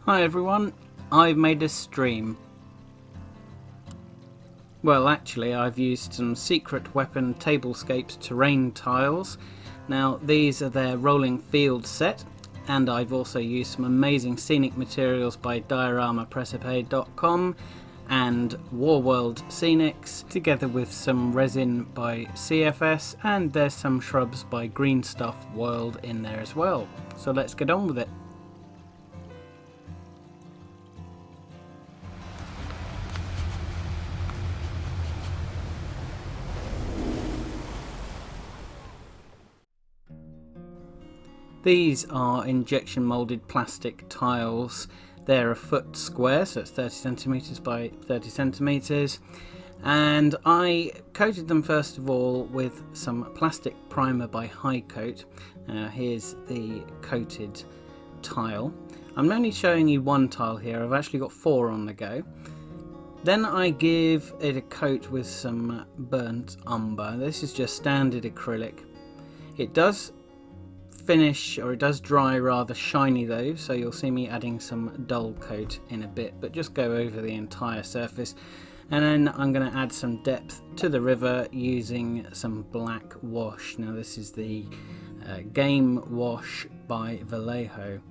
Hi everyone, I've made a stream. Well, actually I've used some Secret Weapon Tablescapes terrain tiles. Now these are their rolling field set, and I've also used some amazing scenic materials by Diorama, Presepe.com and Woodland Scenics, together with some resin by CFS, and there's some shrubs by Green Stuff World in there as well. So let's get on with it. These are injection moulded plastic tiles. They're a foot square, so it's 30 centimeters by 30 centimeters. And I coated them first of all with some plastic primer by High Coat. Here's the coated tile. I'm only showing you one tile here, I've actually got 4 on the go. Then I give it a coat with some burnt umber. This is just standard acrylic. It does finish, or it does dry rather shiny though, so you'll see me adding some dull coat in a bit, but just go over the entire surface. And then I'm going to add some depth to the river using some black wash. Now this is the Game Wash by Vallejo,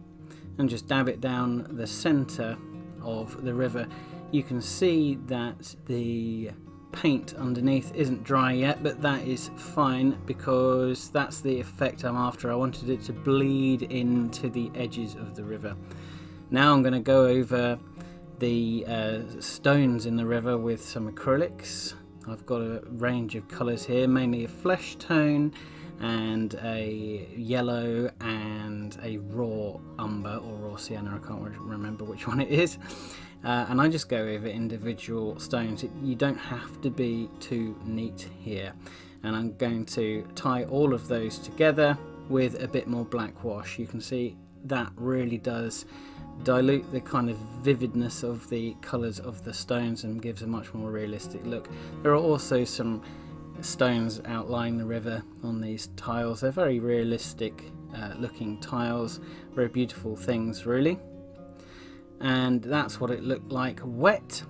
and just dab it down the center of the river. You can see that the paint underneath isn't dry yet, but that is fine because that's the effect I'm after. I wanted it to bleed into the edges of the river. Now I'm going to go over the stones in the river with some acrylics. I've got a range of colours here, mainly a flesh tone and a yellow and a raw umber or raw sienna, I can't remember which one it is. And I just go over individual stones. You don't have to be too neat here. And I'm going to tie all of those together with a bit more black wash. You can see that really does dilute the kind of vividness of the colours of the stones and gives a much more realistic look. There are also some stones outlining the river on these tiles. They're very realistic looking tiles, very beautiful things really. And that's what it looked like wet,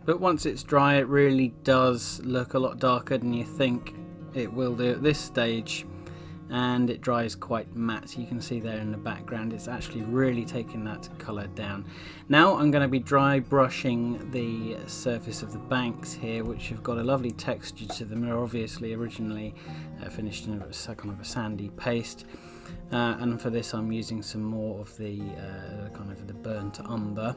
but once it's dry it really does look a lot darker than you think it will do at this stage, and it dries quite matte. You can see there in the background it's actually really taking that colour down. Now I'm going to be dry brushing the surface of the banks here, which have got a lovely texture to them. They're obviously originally finished in a kind of a sandy paste. And for this I'm using some more of the kind of the burnt umber,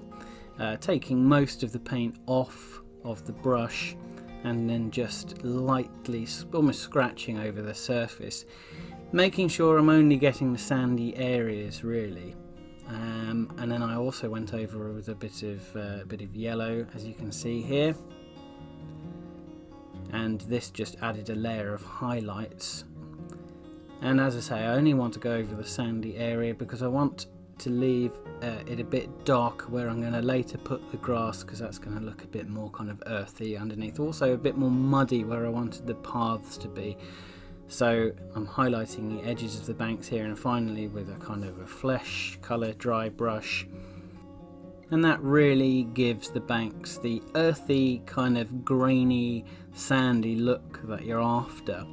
taking most of the paint off of the brush and then just lightly, almost scratching over the surface, making sure I'm only getting the sandy areas really. And then I also went over with a bit of yellow, as you can see here, and this just added a layer of highlights. And as I say, I only want to go over the sandy area because I want to leave it a bit dark where I'm going to later put the grass, because that's going to look a bit more kind of earthy underneath. Also a bit more muddy where I wanted the paths to be. So I'm highlighting the edges of the banks here, and finally with a kind of a flesh colour dry brush. And that really gives the banks the earthy kind of grainy sandy look that you're after.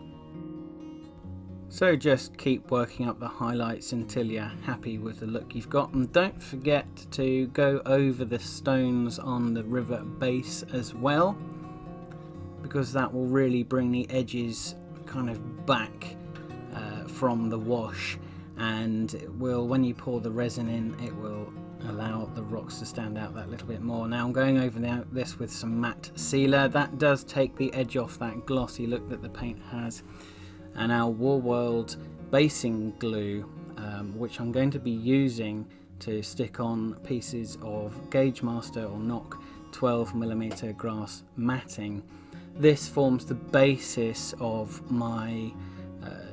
So just keep working up the highlights until you're happy with the look you've got, and don't forget to go over the stones on the river base as well, because that will really bring the edges kind of back from the wash, and it will, when you pour the resin in, it will allow the rocks to stand out that little bit more. Now I'm going over this with some matte sealer. That does take the edge off that glossy look that the paint has. And our Woodland basing glue, which I'm going to be using to stick on pieces of Gauge Master or Knock 12mm grass matting. This forms the basis of my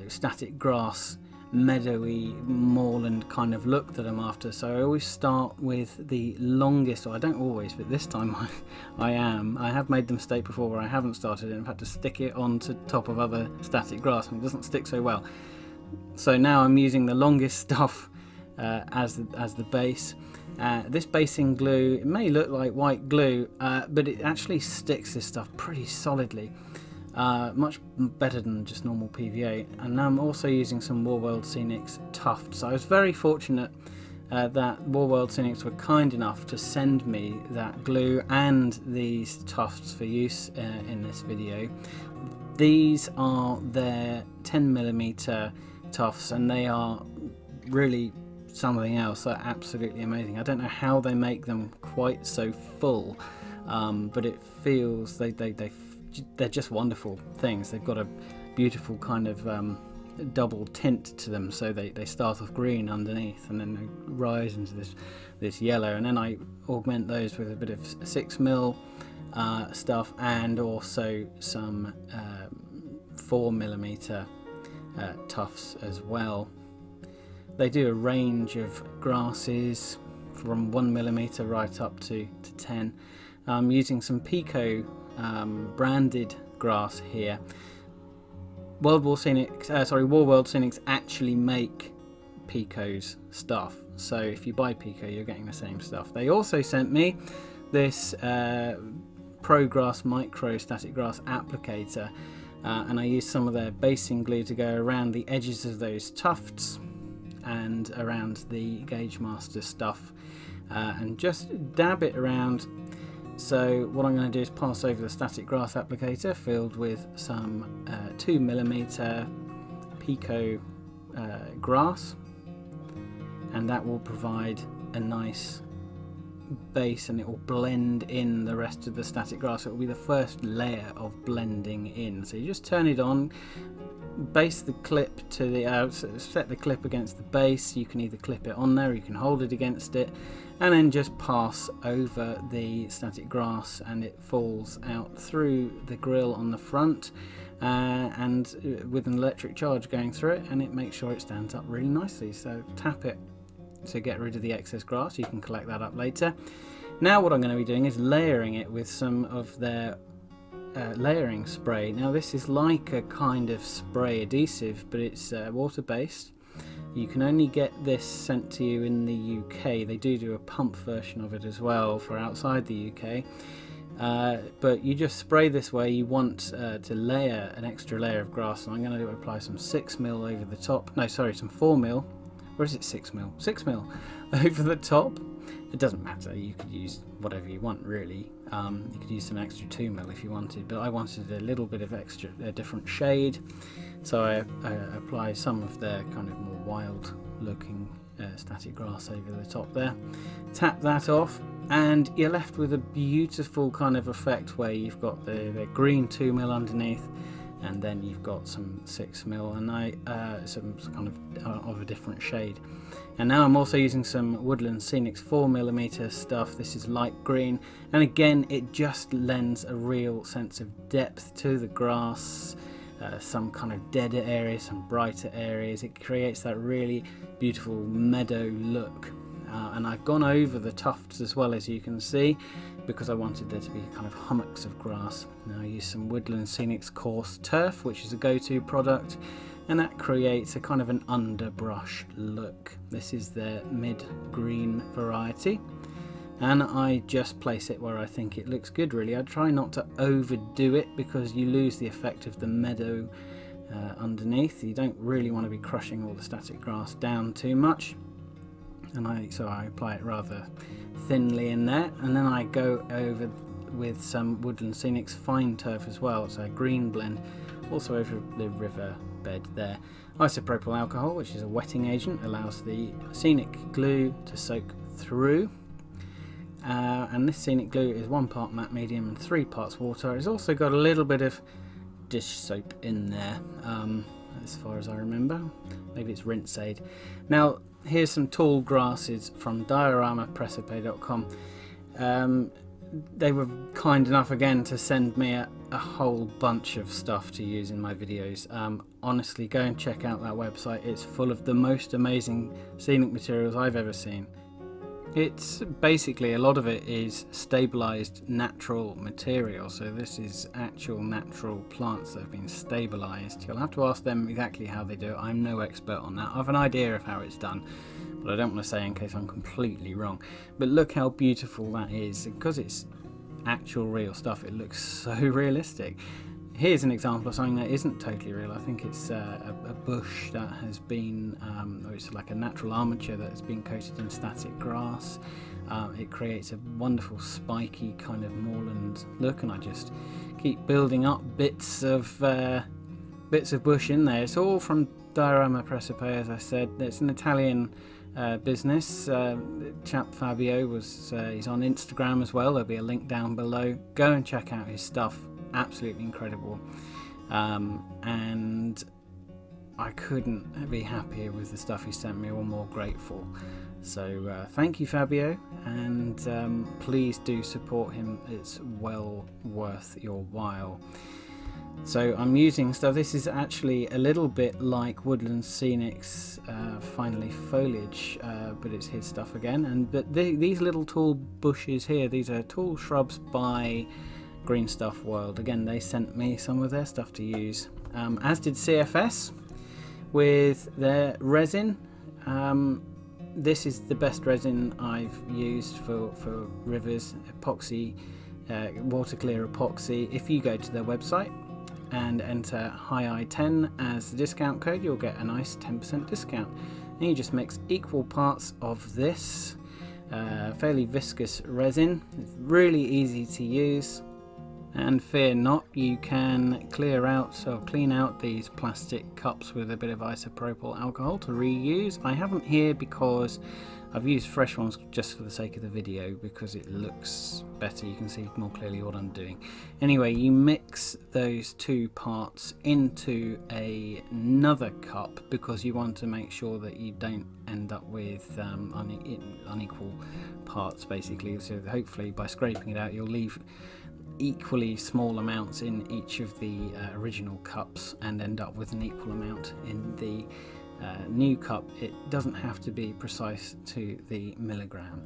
static grass meadowy moorland kind of look that I'm after. So I always start with the longest, or I don't always, but this time I have made the mistake before where I haven't started it and I've had to stick it onto top of other static grass and it doesn't stick so well. So now I'm using the longest stuff as the base. This basing glue, it may look like white glue, but it actually sticks this stuff pretty solidly. Much better than just normal PVA. And now I'm also using some Woodland Scenics tufts. I was very fortunate that Woodland Scenics were kind enough to send me that glue and these tufts for use in this video. These are their 10mm tufts, and they are really something else. They're absolutely amazing. I don't know how they make them quite so full, but it feels they're just wonderful things. They've got a beautiful kind of double tint to them, so they start off green underneath and then they rise into this yellow, and then I augment those with a bit of 6mm stuff and also some 4mm tufts as well. They do a range of grasses from 1mm right up to 10. I'm using some Peco branded grass here. Woodland Scenics actually make Peco's stuff, so if you buy Peco you're getting the same stuff. They also sent me this Pro Grass Micro Static Grass Applicator, and I used some of their basing glue to go around the edges of those tufts and around the Gauge Master stuff, and just dab it around. So what I'm going to do is pass over the static grass applicator filled with some 2mm Peco grass, and that will provide a nice base, and it will blend in the rest of the static grass. It will be the first layer of blending in. So you just turn it on, base the clip to the set the clip against the base. You can either clip it on there, or you can hold it against it, and then just pass over the static grass, and it falls out through the grill on the front, and with an electric charge going through it, and it makes sure it stands up really nicely. So tap it to get rid of the excess grass. You can collect that up later. Now what I'm going to be doing is layering it with some of their layering spray. Now this is like a kind of spray adhesive, but it's water based. You can only get this sent to you in the UK. They do a pump version of it as well for outside the UK, but you just spray this where you want to layer an extra layer of grass, and I'm going to apply some 6mm over the top. No, sorry, some 4mm. Or is it 6mm? 6mm over the top. It doesn't matter, you could use whatever you want really. You could use some extra 2mm if you wanted, but I wanted a little bit of extra, a different shade, so I apply some of their kind of more wild looking static grass over the top there. Tap that off, and you're left with a beautiful kind of effect where you've got the green 2mm underneath, and then you've got some 6mm, and some kind of a different shade. And now I'm also using some Woodland Scenics 4mm stuff. This is light green, and again it just lends a real sense of depth to the grass, some kind of deader areas, some brighter areas. It creates that really beautiful meadow look, and I've gone over the tufts as well, as you can see, because I wanted there to be kind of hummocks of grass. Now I use some Woodland Scenics Coarse Turf, which is a go-to product, and that creates a kind of an underbrush look. This is their mid-green variety, and I just place it where I think it looks good really. I try not to overdo it because you lose the effect of the meadow underneath. You don't really want to be crushing all the static grass down too much, and so I apply it rather thinly in there, and then I go over with some Woodland Scenics Fine Turf as well. It's a green blend, also over the river bed there. Isopropyl alcohol, which is a wetting agent, allows the scenic glue to soak through, and this scenic glue is 1 part matte medium and 3 parts water. It's also got a little bit of dish soap in there, as far as I remember. Maybe it's rinse aid. Now here's some tall grasses from Diorama, Presepe.com. They were kind enough again to send me a whole bunch of stuff to use in my videos. Honestly, go and check out that website. It's full of the most amazing scenic materials I've ever seen. It's basically, a lot of it is stabilized natural material, so this is actual natural plants that have been stabilized. You'll have to ask them exactly how they do it. I'm no expert on that. I have an idea of how it's done, but I don't want to say in case I'm completely wrong. But look how beautiful that is. Because it's actual real stuff, it looks so realistic. Here's an example of something that isn't totally real. I think it's a bush that has been, or it's like a natural armature that has been coated in static grass. It creates a wonderful spiky kind of moorland look, and I just keep building up bits of bush in there. It's all from Diorama Presepe, as I said. It's an Italian business. Chap Fabio he's on Instagram as well. There'll be a link down below. Go and check out his stuff. Absolutely incredible, and I couldn't be happier with the stuff he sent me, or more grateful. So thank you, Fabio, and please do support him. It's well worth your while. So I'm using stuff. This is actually a little bit like Woodland Scenics Finally Foliage, but it's his stuff again. But these little tall bushes here, these are tall shrubs by Green Stuff World. Again, they sent me some of their stuff to use, as did CFS with their resin. This is the best resin I've used for rivers, epoxy, water clear epoxy. If you go to their website and enter HII10 as the discount code, you'll get a nice 10% discount. And you just mix equal parts of this fairly viscous resin. It's really easy to use. And fear not, you can clean out these plastic cups with a bit of isopropyl alcohol to reuse. I haven't here because I've used fresh ones just for the sake of the video, because it looks better. You can see more clearly what I'm doing. Anyway, you mix those two parts into another cup because you want to make sure that you don't end up with unequal parts, basically. So hopefully by scraping it out, you'll leave equally small amounts in each of the original cups and end up with an equal amount in the new cup. It doesn't have to be precise to the milligram.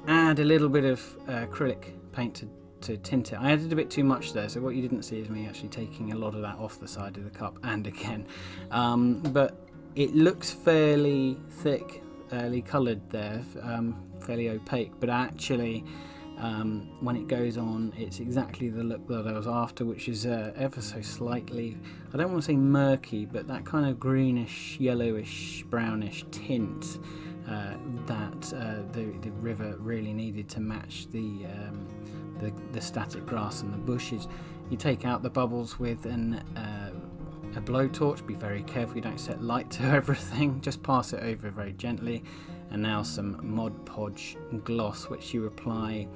Add a little bit of acrylic paint to tint it. I added a bit too much there, so what you didn't see is me actually taking a lot of that off the side of the cup and again. But it looks fairly thick, fairly coloured there, fairly opaque, but actually when it goes on, it's exactly the look that I was after, which is ever so slightly, I don't want to say murky, but that kind of greenish, yellowish, brownish tint that the river really needed to match the static grass and the bushes. You take out the bubbles with a blowtorch. Be very careful you don't set light to everything, just pass it over very gently. And now some Podge Gloss, which you apply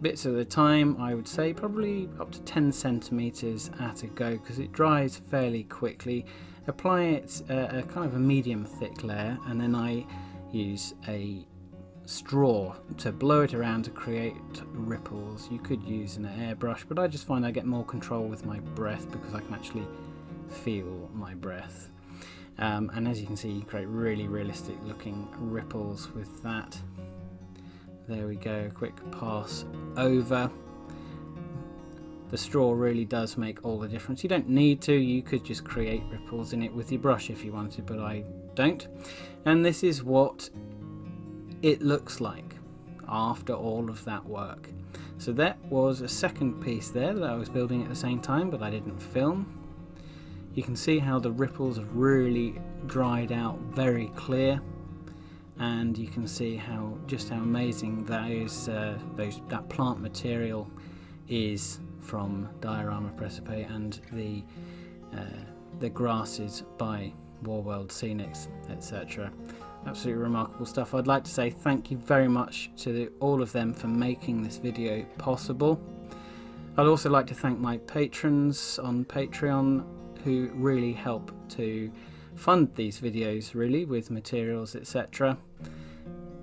bits at a time. I would say probably up to 10 centimeters at a go, because it dries fairly quickly. Apply it a kind of a medium thick layer, and then I use a straw to blow it around to create ripples. You could use an airbrush, but I just find I get more control with my breath because I can actually feel my breath. And as you can see, you create really realistic looking ripples with that. There we go, quick pass over. The straw really does make all the difference. You don't need to, you could just create ripples in it with your brush if you wanted, but I don't. And this is what it looks like after all of that work. So that was a second piece there that I was building at the same time, but I didn't film. You can see how the ripples have really dried out very clear, and you can see how amazing that plant material is from Diorama Presepe, and the grasses by Woodland Scenics, etc. Absolutely remarkable stuff. I'd like to say thank you very much to all of them for making this video possible. I'd also like to thank my patrons on Patreon, who really help to fund these videos, really, with materials, etc.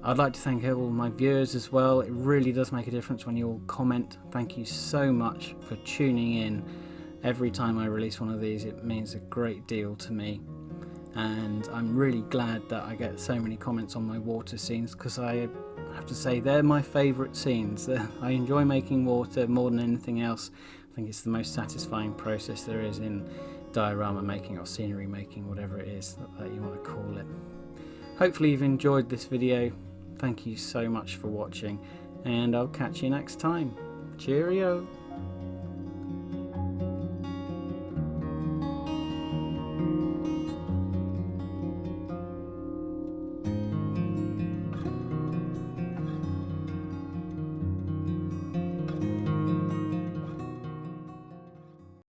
I'd like to thank all my viewers as well. It really does make a difference when you all comment. Thank you so much for tuning in. Every time I release one of these, it means a great deal to me. and I'm really glad that I get so many comments on my water scenes, because I have to say they're my favourite scenes. I enjoy making water more than anything else. I think it's the most satisfying process there is in diorama making or scenery making, whatever it is that you want to call it. Hopefully you've enjoyed this video. Thank you so much for watching, and I'll catch you next time. Cheerio!